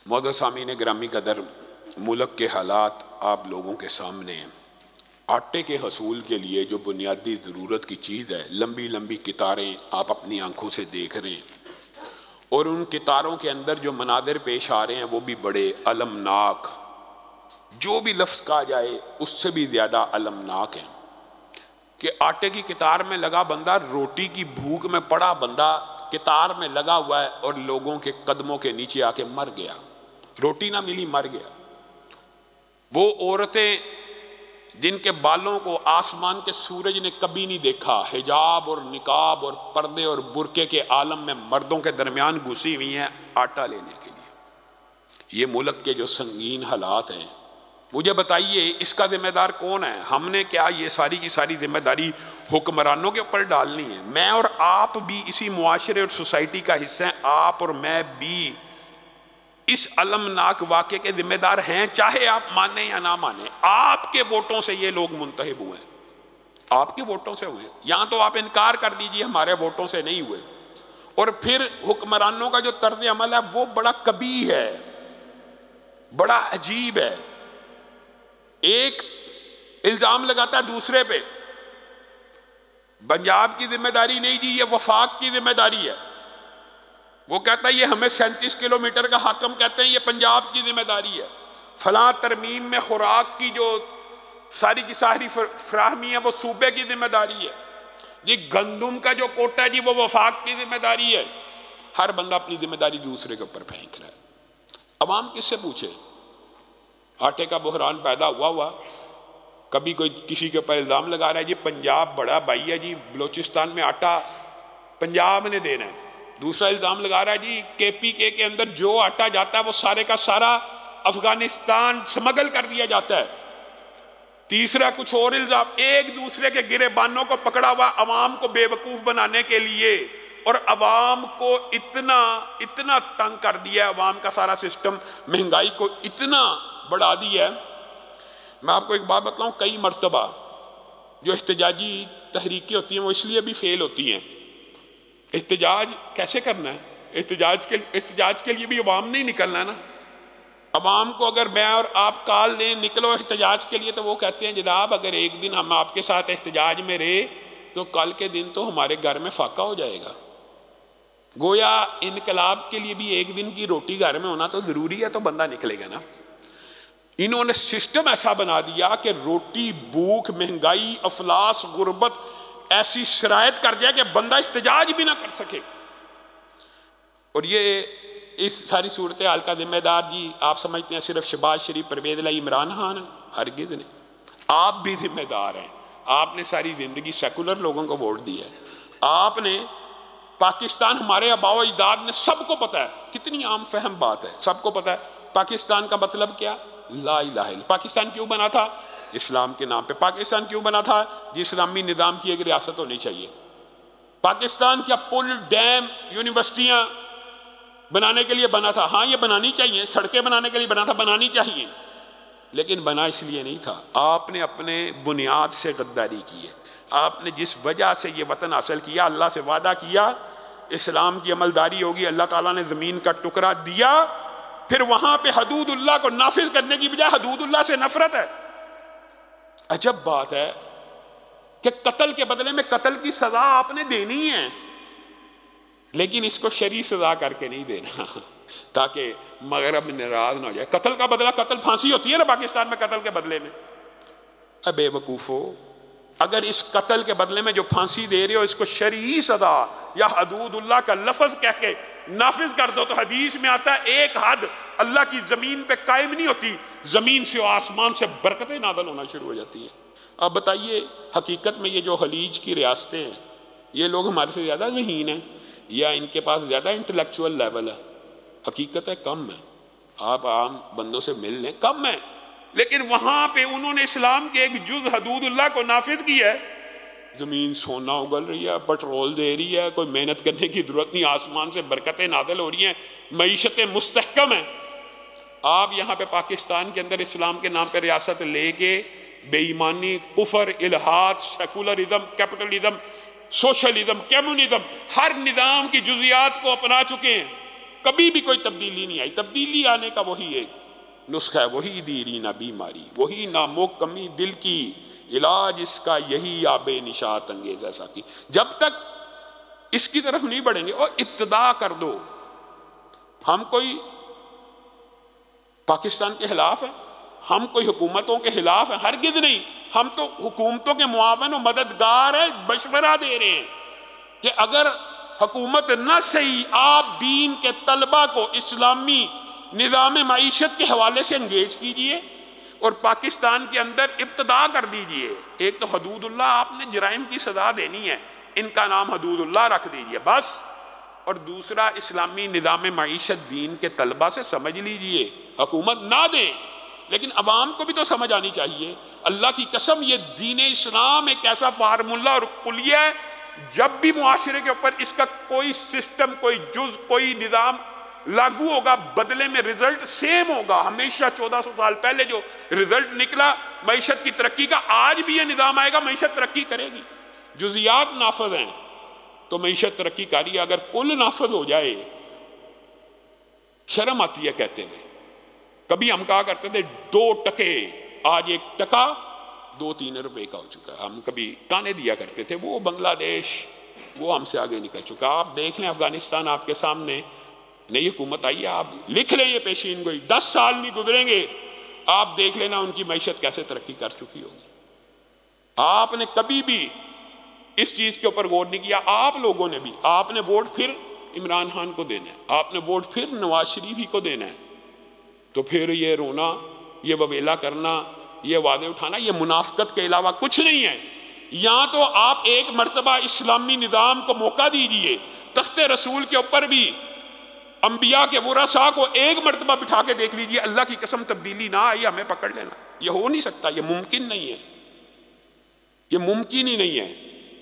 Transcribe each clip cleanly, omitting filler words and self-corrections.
معزز سامعین گرامی قدر، ملک کے حالات آپ لوگوں کے سامنے ہیں۔ آٹے کے حصول کے لیے جو بنیادی ضرورت کی چیز ہے، لمبی لمبی قطاریں آپ اپنی آنکھوں سے دیکھ رہے ہیں، اور ان قطاروں کے اندر جو مناظر پیش آ رہے ہیں وہ بھی بڑے المناک، جو بھی لفظ کہا جائے اس سے بھی زیادہ المناک ہیں کہ آٹے کی قطار میں لگا بندہ، روٹی کی بھوک میں پڑا بندہ قطار میں لگا ہوا ہے اور لوگوں کے قدموں کے نیچے آ کے مر گیا، روٹی نہ ملی مر گیا۔ وہ عورتیں جن کے بالوں کو آسمان کے سورج نے کبھی نہیں دیکھا، حجاب اور نقاب اور پردے اور برقعے کے عالم میں مردوں کے درمیان گھسی ہوئی ہیں آٹا لینے کے لیے۔ یہ ملک کے جو سنگین حالات ہیں، مجھے بتائیے اس کا ذمہ دار کون ہے؟ ہم نے کیا یہ ساری کی ساری ذمہ داری حکمرانوں کے اوپر ڈالنی ہے؟ میں اور آپ بھی اسی معاشرے اور سوسائٹی کا حصہ ہیں، آپ اور میں بھی اس المناک واقعے کے ذمہ دار ہیں، چاہے آپ مانیں یا نہ مانیں۔ آپ کے ووٹوں سے یہ لوگ منتخب ہوئے ہیں، آپ کے ووٹوں سے ہوئے ہیں، یہاں تو آپ انکار کر دیجئے ہمارے ووٹوں سے نہیں ہوئے۔ اور پھر حکمرانوں کا جو طرز عمل ہے وہ بڑا قبیح ہے، بڑا عجیب ہے۔ ایک الزام لگاتا ہے دوسرے پہ، پنجاب کی ذمہ داری نہیں جی، یہ وفاق کی ذمہ داری ہے۔ وہ کہتا ہے یہ ہمیں 37 کلومیٹر کا حاکم کہتے ہیں، یہ پنجاب کی ذمہ داری ہے۔ فلاں ترمیم میں خوراک کی جو ساری کی ساری فراہمی ہے وہ صوبے کی ذمہ داری ہے جی، گندم کا جو کوٹا ہے جی وہ وفاق کی ذمہ داری ہے۔ ہر بندہ اپنی ذمہ داری دوسرے کے اوپر پھینک رہا ہے۔ عوام کس سے پوچھے؟ آٹے کا بحران پیدا ہوا، کبھی کوئی کسی کے اوپر الزام لگا رہا ہے جی پنجاب بڑا بھائی ہے جی، بلوچستان میں آٹا پنجاب نے دینا ہے۔ دوسرا الزام لگا رہا ہے جی KPK کے اندر جو آٹا جاتا ہے وہ سارے کا سارا افغانستان سمگل کر دیا جاتا ہے۔ تیسرا کچھ اور الزام، ایک دوسرے کے گریبانوں کو پکڑا ہوا عوام کو بے وقوف بنانے کے لیے، اور عوام کو اتنا تنگ کر دیا ہے، عوام کا سارا سسٹم مہنگائی کو اتنا بڑھا دیا ہے۔ میں آپ کو ایک بات بتاؤں، کئی مرتبہ جو احتجاجی تحریکیں ہوتی ہیں وہ اس لیے بھی فیل ہوتی ہیں۔ احتجاج کیسے کرنا ہے؟ احتجاج کے لیے بھی عوام نہیں نکلنا نا۔ عوام کو اگر میں اور آپ کال دیں نکلو احتجاج کے لیے، تو وہ کہتے ہیں جناب اگر ایک دن ہم آپ کے ساتھ احتجاج میں رہے تو کل کے دن تو ہمارے گھر میں فاقہ ہو جائے گا۔ گویا انقلاب کے لیے بھی ایک دن کی روٹی گھر میں ہونا تو ضروری ہے، تو بندہ نکلے گا نا۔ انہوں نے سسٹم ایسا بنا دیا کہ روٹی، بھوک، مہنگائی، افلاس، غربت ایسی شرائط کر دیا کہ بندہ احتجاج بھی نہ کر سکے۔ اور یہ اس ساری صورتحال کا ذمہ دار جی آپ سمجھتے ہیں صرف شہباز شریف، پرویز الہی، عمران خان ہے؟ ہرگز نہیں، آپ بھی ذمہ دار ہیں۔ آپ نے ساری زندگی سیکولر لوگوں کو ووٹ دیا ہے۔ آپ نے پاکستان، ہمارے آباء و اجداد نے، سب کو پتہ ہے، کتنی عام فہم بات ہے، سب کو پتہ ہے پاکستان کا مطلب کیا؟ لا الہ الا۔ پاکستان کیوں بنا تھا؟ اسلام کے نام پہ۔ پاکستان کیوں بنا تھا؟ جی اسلامی نظام کی ایک ریاست ہونی چاہیے۔ پاکستان کیا پل، ڈیم، یونیورسٹیاں بنانے کے لیے بنا تھا؟ ہاں یہ بنانی چاہیے، سڑکیں بنانے کے لیے بنا تھا، بنانی چاہیے، لیکن بنا اس لیے نہیں تھا۔ آپ نے اپنے بنیاد سے غداری کی ہے۔ آپ نے جس وجہ سے یہ وطن حاصل کیا، اللہ سے وعدہ کیا اسلام کی عملداری ہوگی، اللہ تعالیٰ نے زمین کا ٹکڑا دیا، پھر وہاں پہ حدود اللہ کو نافذ کرنے کی بجائے حدود اللہ سے نفرت ہے۔ عجب بات ہے کہ قتل کے بدلے میں قتل کی سزا آپ نے دینی ہے، لیکن اس کو شرعی سزا کر کے نہیں دینا تاکہ مغرب ناراض نہ ہو جائے۔ قتل کا بدلہ قتل، پھانسی ہوتی ہے نا پاکستان میں قتل کے بدلے میں۔ اے بے وقوفو، اگر اس قتل کے بدلے میں جو پھانسی دے رہے ہو اس کو شرعی سزا یا حدود اللہ کا لفظ کہہ کے نافذ کر دو، تو حدیث میں آتا ہے ایک حد اللہ کی زمین پہ قائم نہیں ہوتی، زمین سے و آسمان سے برکتیں نازل ہونا شروع ہو جاتی ہیں۔ اب بتائیے حقیقت میں یہ جو خلیج کی ریاستیں ہیں، یہ لوگ ہمارے سے زیادہ ذہین ہیں یا ان کے پاس زیادہ انٹلیکچوئل لیول ہے؟ حقیقت ہے کم ہے۔ آپ عام بندوں سے مل لیں، کم ہے، لیکن وہاں پہ انہوں نے اسلام کے ایک جز حدود اللہ کو نافذ کیا ہے۔ زمین سونا اگل رہی ہے، پٹرول دے رہی ہے، کوئی محنت کرنے کی ضرورت نہیں، آسمان سے برکتیں نازل ہو رہی ہیں، معیشتیں مستحکم ہیں۔ آپ یہاں پہ پاکستان کے اندر اسلام کے نام پہ ریاست لے کے بے ایمانی، کفر، الحاد، سیکولرزم، کیپٹلزم، سوشلزم، کمیونزم، ہر نظام کی جزیات کو اپنا چکے ہیں۔ کبھی بھی کوئی تبدیلی نہیں آئی. تبدیلی آنے کا وہی ایک نسخہ ہے, وہی دیرینہ بیماری, وہی نامو کمی دل کی, علاج اس کا یہی آب نشاط انگیز ایسا کی. جب تک اس کی طرف نہیں بڑھیں گے, اور ابتدا کر دو. ہم کوئی پاکستان کے خلاف ہیں, ہم کوئی حکومتوں کے خلاف ہیں, ہرگز نہیں. ہم تو حکومتوں کے معاون و مددگار ہیں, مشورہ دے رہے ہیں کہ اگر حکومت نہ صحیح, آپ دین کے طلبہ کو اسلامی نظام معیشت کے حوالے سے انگیج کیجئے اور پاکستان کے اندر ابتدا کر دیجئے. ایک تو حدود اللہ, آپ نے جرائم کی سزا دینی ہے, ان کا نام حدود اللہ رکھ دیجئے بس. اور دوسرا, اسلامی نظام معیشت دین کے طلبہ سے سمجھ لیجئے. حکومت نہ دیں لیکن عوام کو بھی تو سمجھ آنی چاہیے. اللہ کی قسم, یہ دین اسلام ایک ایسا فارمولہ اور کلیہ ہے, جب بھی معاشرے کے اوپر اس کا کوئی سسٹم, کوئی جز, کوئی نظام لاگو ہوگا, بدلے میں رزلٹ سیم ہوگا. ہمیشہ 1400 سال پہلے جو رزلٹ نکلا معیشت کی ترقی کا, آج بھی یہ نظام آئے گا, معیشت ترقی کرے گی. جزیات نافذ ہیں تو معیشت ترقی کاری ہے. اگر کل نافذ ہو جائے, شرم آتی ہے کہتے ہوئے. کبھی ہم کہا کرتے تھے 2 ٹکے, آج 1 ٹکا 2-3 روپے کا ہو چکا ہے. ہم کبھی تانے دیا کرتے تھے, وہ بنگلہ دیش وہ ہم سے آگے نکل چکا. آپ دیکھ لیں افغانستان آپ کے سامنے, نئی حکومت آئی ہے, آپ لکھ لیں یہ پیشین گوئی, 10 سال نہیں گزریں گے, آپ دیکھ لینا ان کی معیشت کیسے ترقی کر چکی ہوگی. آپ نے کبھی بھی اس چیز کے اوپر غور نہیں کیا. آپ لوگوں نے بھی, آپ نے ووٹ پھر عمران خان کو دینا ہے, آپ نے ووٹ پھر نواز شریف ہی کو دینا ہے. تو پھر یہ رونا, یہ وویلا کرنا, یہ وعدے اٹھانا, یہ منافقت کے علاوہ کچھ نہیں ہے. یہاں تو آپ ایک مرتبہ اسلامی نظام کو موقع دیجئے. تخت رسول کے اوپر بھی انبیاء کے ورثاء کو ایک مرتبہ بٹھا کے دیکھ لیجئے, اللہ کی قسم تبدیلی نہ آئی, ہمیں پکڑ لینا. یہ ہو نہیں سکتا, یہ ممکن نہیں ہے, یہ ممکن ہی نہیں ہے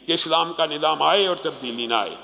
کہ اسلام کا نظام آئے اور تبدیلی نہ آئے.